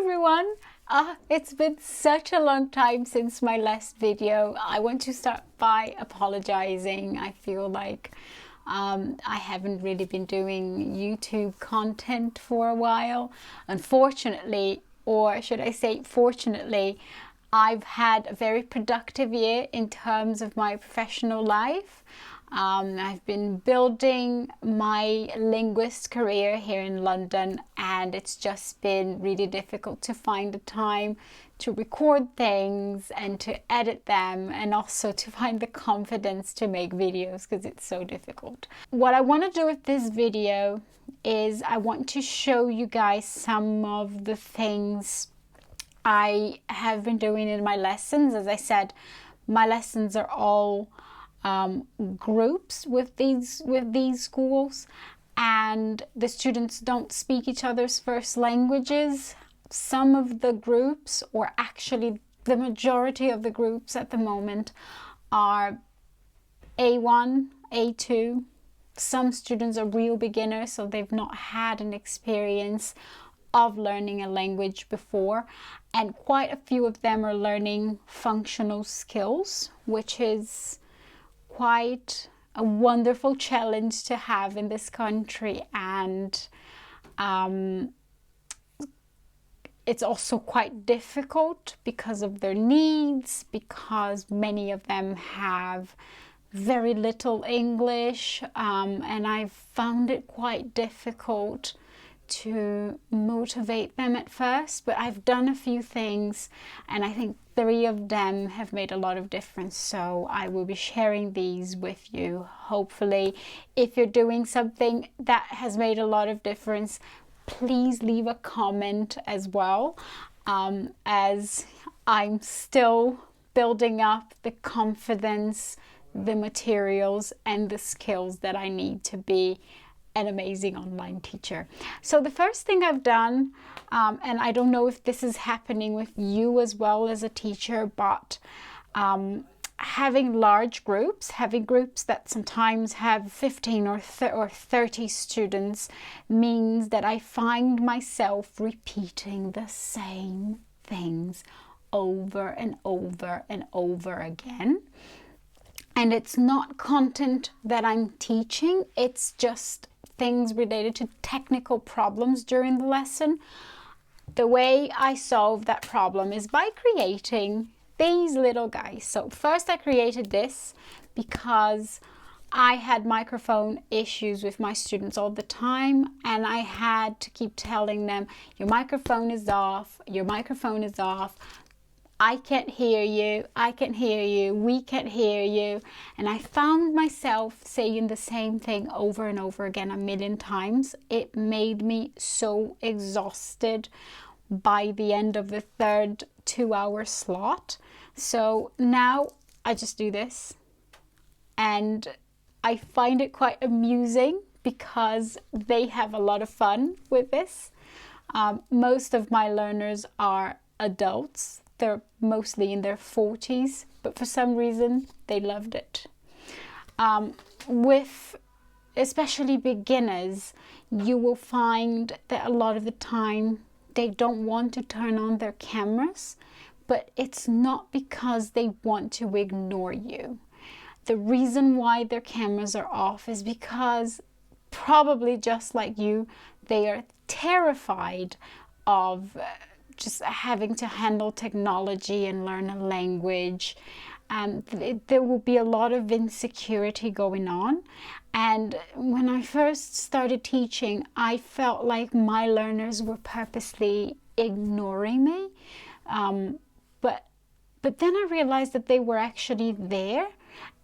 everyone. It's been such a long time since my last video. I want to start by apologizing. I feel like I haven't really been doing YouTube content for a while. Unfortunately, or should I say fortunately, I've had a very productive year in terms of my professional life. I've been building my linguist career here in London, and it's just been really difficult to find the time to record things and to edit them, and also to find the confidence to make videos because it's so difficult. What I want to do with this video is I want to show you guys some of the things I have been doing in my lessons. As I said, my lessons are all groups with these schools, and the students don't speak each other's first languages. Some of the groups, or actually the majority of the groups at the moment, are A1, A2. Some students are real beginners, so they've not had an experience of learning a language before, and quite a few of them are learning functional skills, which is quite a wonderful challenge to have in this country, and it's also quite difficult because of their needs, because many of them have very little English, and I've found it quite difficult to motivate them at first, but I've done a few things, and I think 3 of them have made a lot of difference, so I will be sharing these with you. Hopefully, if you're doing something that has made a lot of difference, please leave a comment as well, as I'm still building up the confidence, the materials, and the skills that I need to be an amazing online teacher. So the first thing I've done, and I don't know if this is happening with you as well as a teacher, but having large groups, having groups that sometimes have 15 or 30 students, means that I find myself repeating the same things over and over and over again. And it's not content that I'm teaching, it's just things related to technical problems during the lesson. The way I solve that problem is by creating these little guys. So first I created this because I had microphone issues with my students all the time, and I had to keep telling them, your microphone is off, your microphone is off. I can't hear you, I can't hear you, we can't hear you. And I found myself saying the same thing over and over again 1,000,000 times. It made me so exhausted by the end of the third 2-hour slot. So now I just do this, and I find it quite amusing because they have a lot of fun with this. Most of my learners are adults. They're mostly in their 40s, but for some reason they loved it. With especially beginners, you will find that a lot of the time they don't want to turn on their cameras, but it's not because they want to ignore you. The reason why their cameras are off is because, probably just like you, they are terrified of just having to handle technology and learn a language. There will be a lot of insecurity going on. And when I first started teaching, I felt like my learners were purposely ignoring me. But then I realized that they were actually there.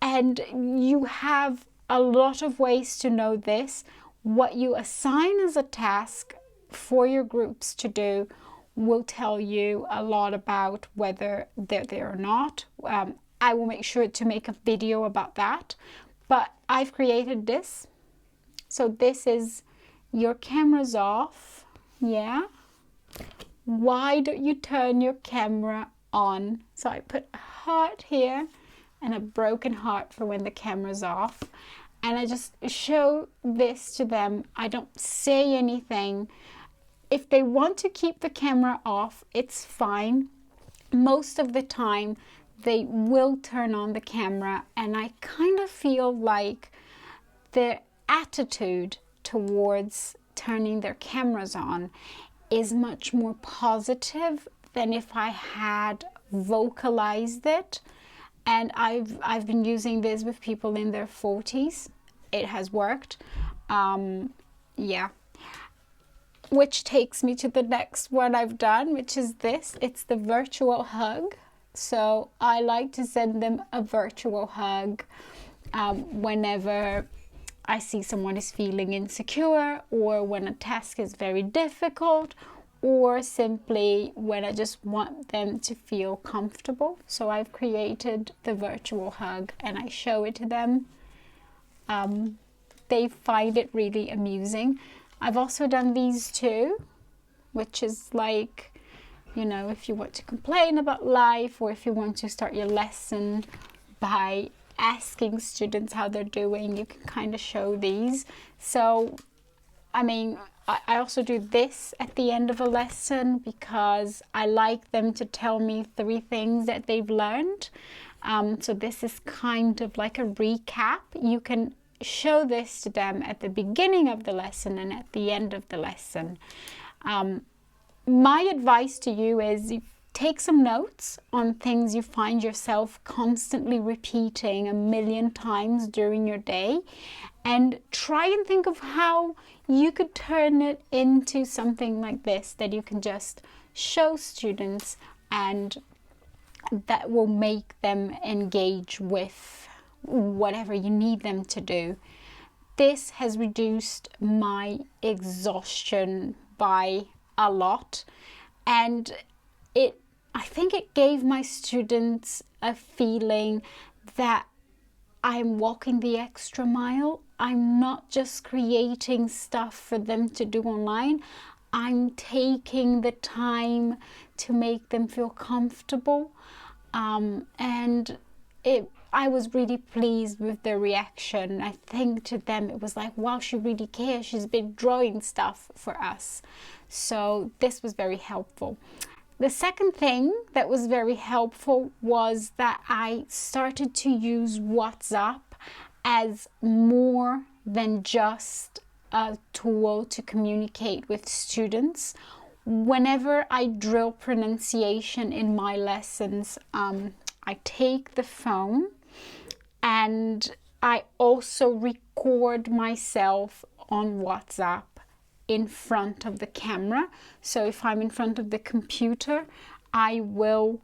And you have a lot of ways to know this. What you assign as a task for your groups to do will tell you a lot about whether they're there or not. I will make sure to make a video about that, but I've created this. So this is your camera's off. Yeah. Why don't you turn your camera on? So I put a heart here and a broken heart for when the camera's off. And I just show this to them. I don't say anything. if they want to keep the camera off, it's fine. Most of the time, they will turn on the camera, and I kind of feel like their attitude towards turning their cameras on is much more positive than if I had vocalized it. And I've been using this with people in their 40s. It has worked. Yeah. Which takes me to the next one I've done, which is this. It's the virtual hug. So I like to send them a virtual hug whenever I see someone is feeling insecure, or when a task is very difficult, or simply when I just want them to feel comfortable. So I've created the virtual hug and I show it to them. They find it really amusing. I've also done these too, which is like, you know, if you want to complain about life, or if you want to start your lesson by asking students how they're doing, you can kind of show these. So, I mean, I also do this at the end of a lesson because I like them to tell me 3 things that they've learned. So this is kind of like a recap. You can show this to them at the beginning of the lesson and at the end of the lesson. My advice to you is you take some notes on things you find yourself constantly repeating 1,000,000 times during your day, and try and think of how you could turn it into something like this that you can just show students, and that will make them engage with whatever you need them to do. This has reduced my exhaustion by a lot, and I think it gave my students a feeling that I'm walking the extra mile. I'm not just creating stuff for them to do online. I'm taking the time to make them feel comfortable. And I was really pleased with the reaction. I think to them it was like, wow, she really cares. She's been drawing stuff for us. So this was very helpful. The second thing that was very helpful was that I started to use WhatsApp as more than just a tool to communicate with students. Whenever I drill pronunciation in my lessons, I take the phone and I also record myself on WhatsApp in front of the camera. So if I'm in front of the computer, I will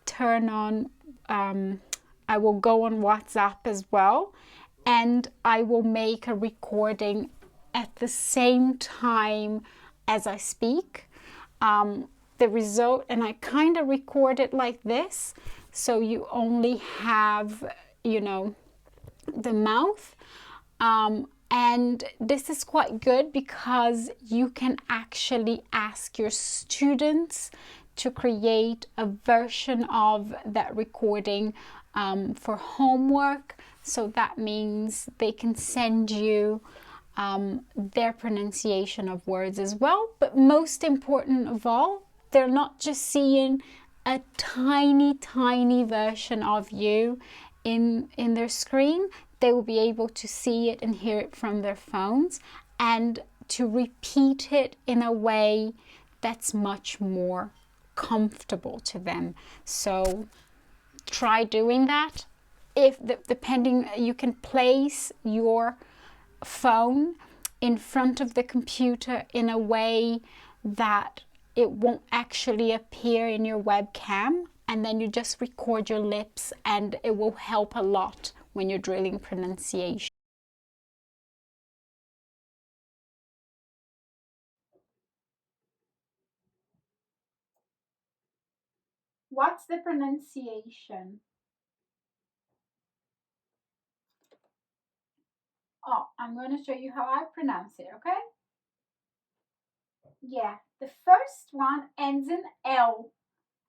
turn on, I will go on WhatsApp as well, and I will make a recording at the same time as I speak. The result, and I kind of record it like this, so you only have, you know, the mouth. And this is quite good because you can actually ask your students to create a version of that recording for homework. So that means they can send you their pronunciation of words as well. But most important of all, they're not just seeing a tiny, tiny version of you in their screen. They will be able to see it and hear it from their phones, and to repeat it in a way that's much more comfortable to them. So try doing that. Depending, you can place your phone in front of the computer in a way that it won't actually appear in your webcam, and then you just record your lips, and it will help a lot when you're drilling pronunciation. What's the pronunciation? Oh, I'm going to show you how I pronounce it, okay? Yeah, the first one ends in L.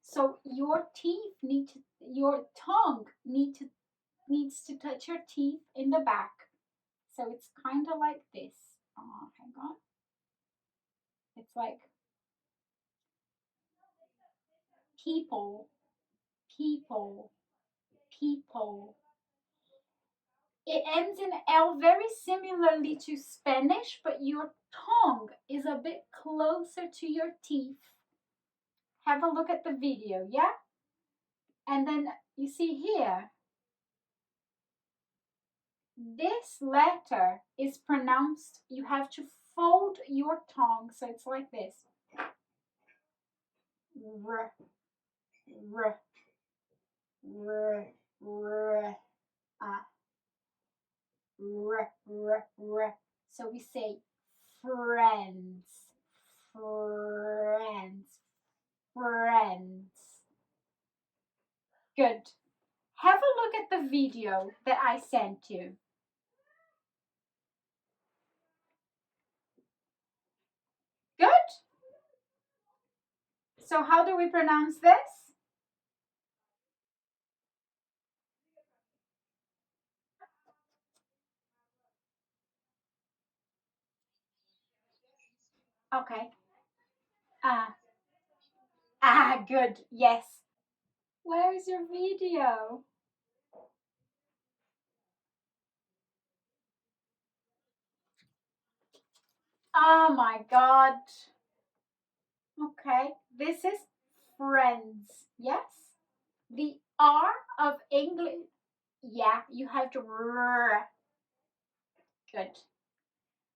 So your teeth need to, your tongue needs to touch your teeth in the back. So it's kind of like this. Oh, hang on. It's like people, people, people. It ends in L very similarly to Spanish, but your tongue is a bit closer to your teeth. Have a look at the video, yeah? And then you see here, this letter is pronounced, you have to fold your tongue, so it's like this. R, r, r, r, r, r, r. So we say friends, friends, friends. Good. Have a look at the video that I sent you. Good. So how do we pronounce this? Okay. Good. Yes. Where is your video? Oh my God. Okay. This is friends. Yes. The R of English. Yeah, you have to. Good.